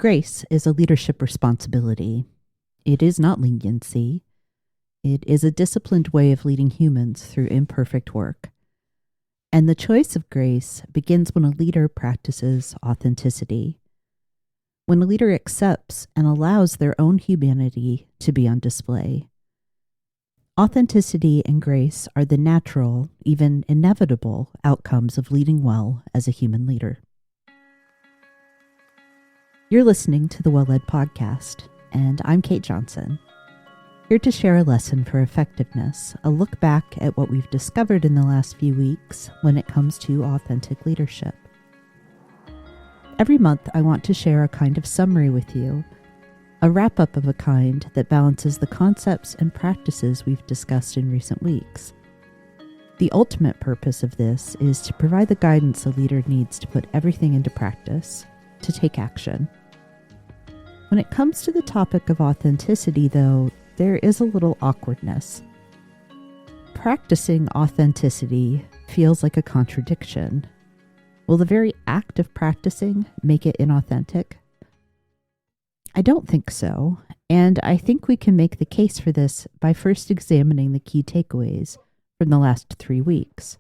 Grace is a leadership responsibility. It is not leniency. It is a disciplined way of leading humans through imperfect work. And the choice of grace begins when a leader practices authenticity. When a leader accepts and allows their own humanity to be on display. Authenticity and grace are the natural, even inevitable, outcomes of leading well as a human leader. You're listening to the Well-Led Podcast, and I'm Kate Johnson, here to share a lesson for effectiveness, a look back at what we've discovered in the last few weeks when it comes to authentic leadership. Every month, I want to share a kind of summary with you, a wrap-up of a kind that balances the concepts and practices we've discussed in recent weeks. The ultimate purpose of this is to provide the guidance a leader needs to put everything into practice, to take action. When it comes to the topic of authenticity, though, there is a little awkwardness. Practicing authenticity feels like a contradiction. Will the very act of practicing make it inauthentic? I don't think so, and I think we can make the case for this by first examining the key takeaways from the last 3 weeks.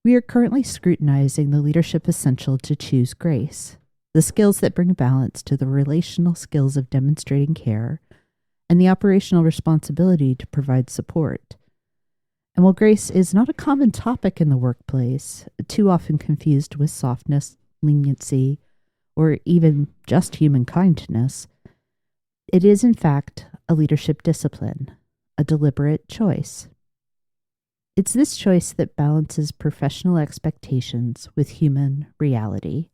We are currently scrutinizing the leadership essential to choose grace, the skills that bring balance to the relational skills of demonstrating care, and the operational responsibility to provide support. And while grace is not a common topic in the workplace, too often confused with softness, leniency, or even just human kindness, it is in fact a leadership discipline, a deliberate choice. It's this choice that balances professional expectations with human reality.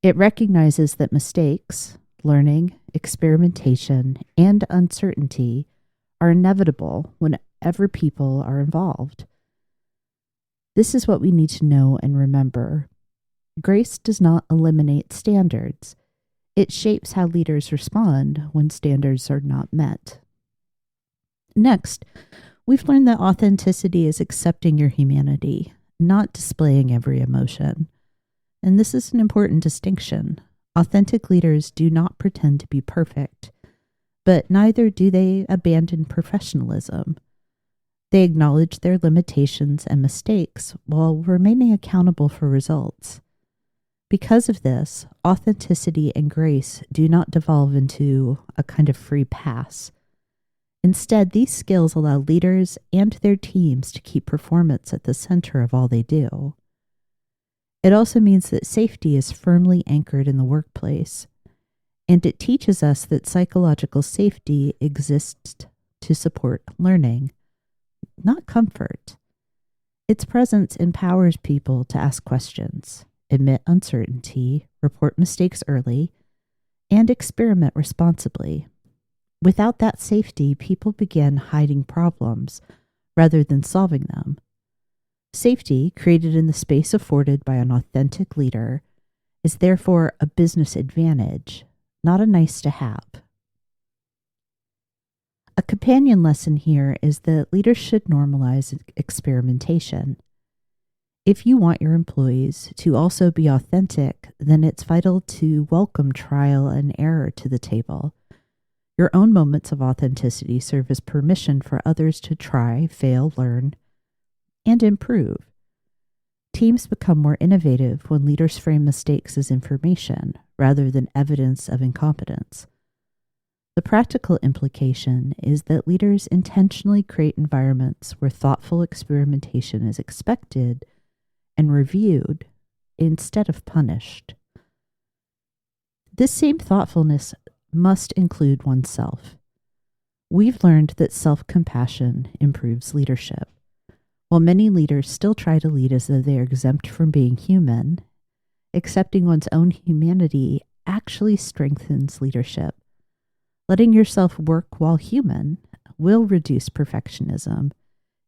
It recognizes that mistakes, learning, experimentation, and uncertainty are inevitable whenever people are involved. This is what we need to know and remember. Grace does not eliminate standards. It shapes how leaders respond when standards are not met. Next, we've learned that authenticity is accepting your humanity, not displaying every emotion. And this is an important distinction. Authentic leaders do not pretend to be perfect, but neither do they abandon professionalism. They acknowledge their limitations and mistakes while remaining accountable for results. Because of this, authenticity and grace do not devolve into a kind of free pass. Instead, these skills allow leaders and their teams to keep performance at the center of all they do. It also means that safety is firmly anchored in the workplace, and it teaches us that psychological safety exists to support learning, not comfort. Its presence empowers people to ask questions, admit uncertainty, report mistakes early, and experiment responsibly. Without that safety, people begin hiding problems rather than solving them. Safety, created in the space afforded by an authentic leader, is therefore a business advantage, not a nice to have. A companion lesson here is that leaders should normalize experimentation. If you want your employees to also be authentic, then it's vital to welcome trial and error to the table. Your own moments of authenticity serve as permission for others to try, fail, learn, and improve. Teams become more innovative when leaders frame mistakes as information rather than evidence of incompetence. The practical implication is that leaders intentionally create environments where thoughtful experimentation is expected and reviewed instead of punished. This same thoughtfulness must include oneself. We've learned that self-compassion improves leadership. While many leaders still try to lead as though they are exempt from being human, accepting one's own humanity actually strengthens leadership. Letting yourself work while human will reduce perfectionism,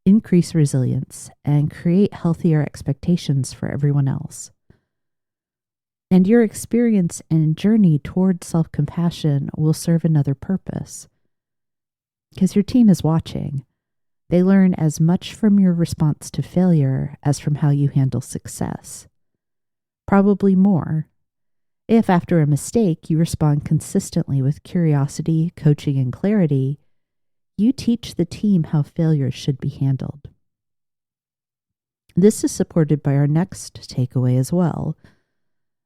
increase resilience, and create healthier expectations for everyone else. And your experience and journey toward self-compassion will serve another purpose. Because your team is watching. They learn as much from your response to failure as from how you handle success. Probably more. If after a mistake you respond consistently with curiosity, coaching, and clarity, you teach the team how failures should be handled. This is supported by our next takeaway as well.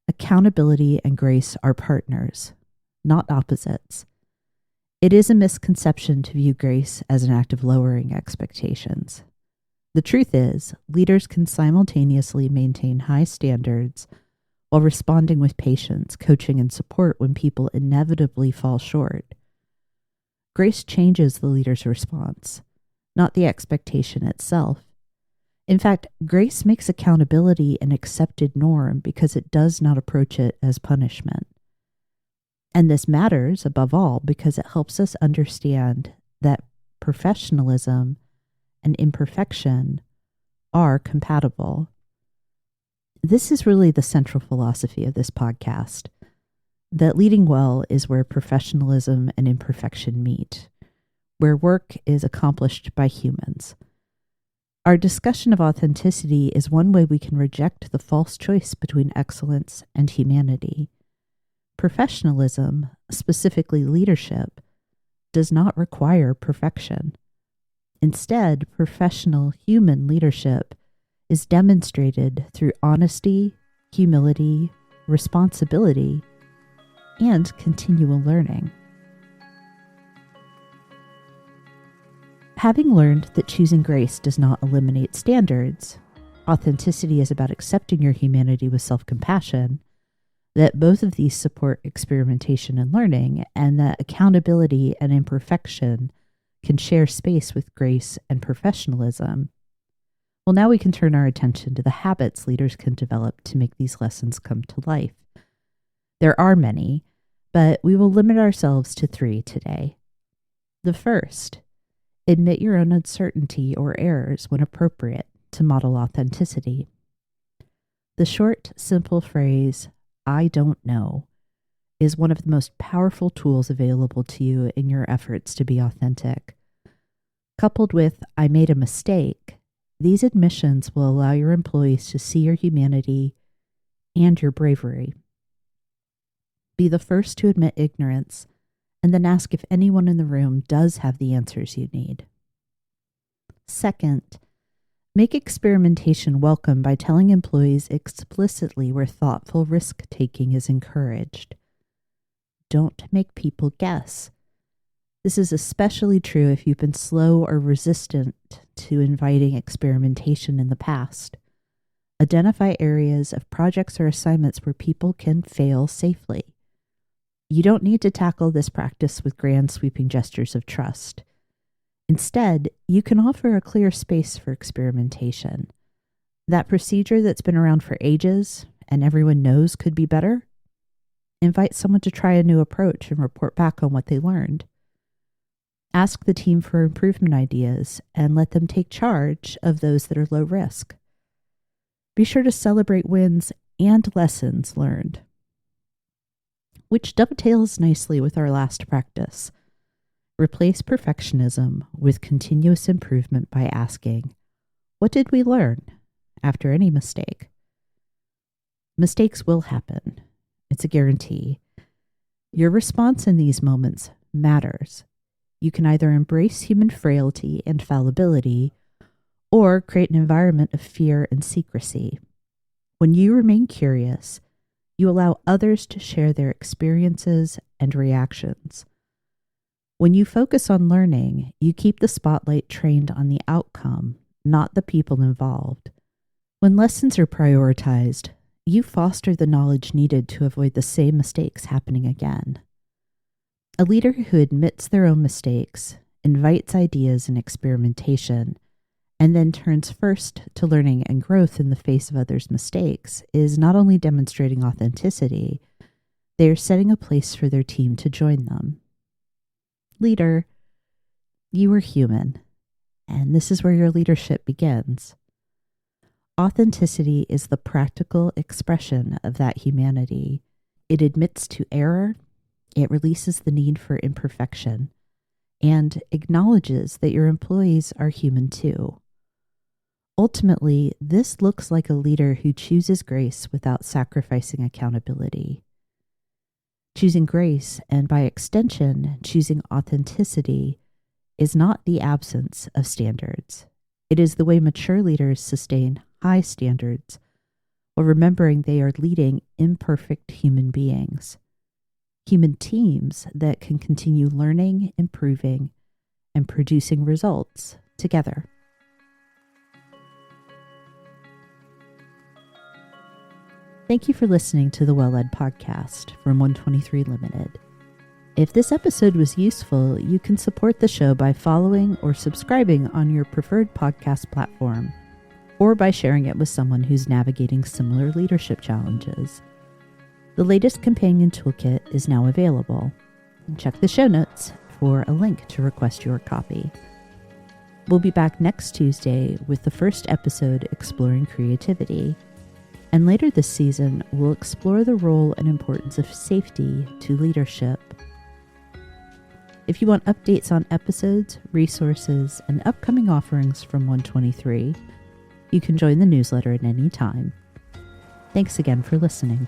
Accountability and grace are partners, not opposites. It is a misconception to view grace as an act of lowering expectations. The truth is, leaders can simultaneously maintain high standards while responding with patience, coaching, and support when people inevitably fall short. Grace changes the leader's response, not the expectation itself. In fact, grace makes accountability an accepted norm because it does not approach it as punishment. And this matters, above all, because it helps us understand that professionalism and imperfection are compatible. This is really the central philosophy of this podcast, that leading well is where professionalism and imperfection meet, where work is accomplished by humans. Our discussion of authenticity is one way we can reject the false choice between excellence and humanity. Professionalism, specifically leadership, does not require perfection. Instead, professional human leadership is demonstrated through honesty, humility, responsibility, and continual learning. Having learned that choosing grace does not eliminate standards, authenticity is about accepting your humanity with self-compassion, that both of these support experimentation and learning, and that accountability and imperfection can share space with grace and professionalism. Well, now we can turn our attention to the habits leaders can develop to make these lessons come to life. There are many, but we will limit ourselves to 3 today. The first, admit your own uncertainty or errors when appropriate to model authenticity. The short, simple phrase, "I don't know," is one of the most powerful tools available to you in your efforts to be authentic. Coupled with, "I made a mistake," these admissions will allow your employees to see your humanity and your bravery. Be the first to admit ignorance, and then ask if anyone in the room does have the answers you need. Second, make experimentation welcome by telling employees explicitly where thoughtful risk-taking is encouraged. Don't make people guess. This is especially true if you've been slow or resistant to inviting experimentation in the past. Identify areas of projects or assignments where people can fail safely. You don't need to tackle this practice with grand sweeping gestures of trust. Instead, you can offer a clear space for experimentation. That procedure that's been around for ages and everyone knows could be better? Invite someone to try a new approach and report back on what they learned. Ask the team for improvement ideas and let them take charge of those that are low risk. Be sure to celebrate wins and lessons learned. Which dovetails nicely with our last practice. Replace perfectionism with continuous improvement by asking, "What did we learn?" after any mistake. Mistakes will happen. It's a guarantee. Your response in these moments matters. You can either embrace human frailty and fallibility or create an environment of fear and secrecy. When you remain curious, you allow others to share their experiences and reactions. When you focus on learning, you keep the spotlight trained on the outcome, not the people involved. When lessons are prioritized, you foster the knowledge needed to avoid the same mistakes happening again. A leader who admits their own mistakes, invites ideas and experimentation, and then turns first to learning and growth in the face of others' mistakes is not only demonstrating authenticity, they are setting a place for their team to join them. Leader, you are human, and this is where your leadership begins. Authenticity is the practical expression of that humanity. It admits to error, it releases the need for imperfection, and acknowledges that your employees are human too. Ultimately, this looks like a leader who chooses grace without sacrificing accountability. Choosing grace, and by extension, choosing authenticity, is not the absence of standards. It is the way mature leaders sustain high standards while remembering they are leading imperfect human beings, human teams that can continue learning, improving, and producing results together. Thank you for listening to the Well-Led Podcast from 123 Limited. If this episode was useful, you can support the show by following or subscribing on your preferred podcast platform, or by sharing it with someone who's navigating similar leadership challenges. The latest companion toolkit is now available. Check the show notes for a link to request your copy. We'll be back next Tuesday with the first episode exploring creativity. And later this season, we'll explore the role and importance of safety to leadership. If you want updates on episodes, resources, and upcoming offerings from 123, you can join the newsletter at any time. Thanks again for listening.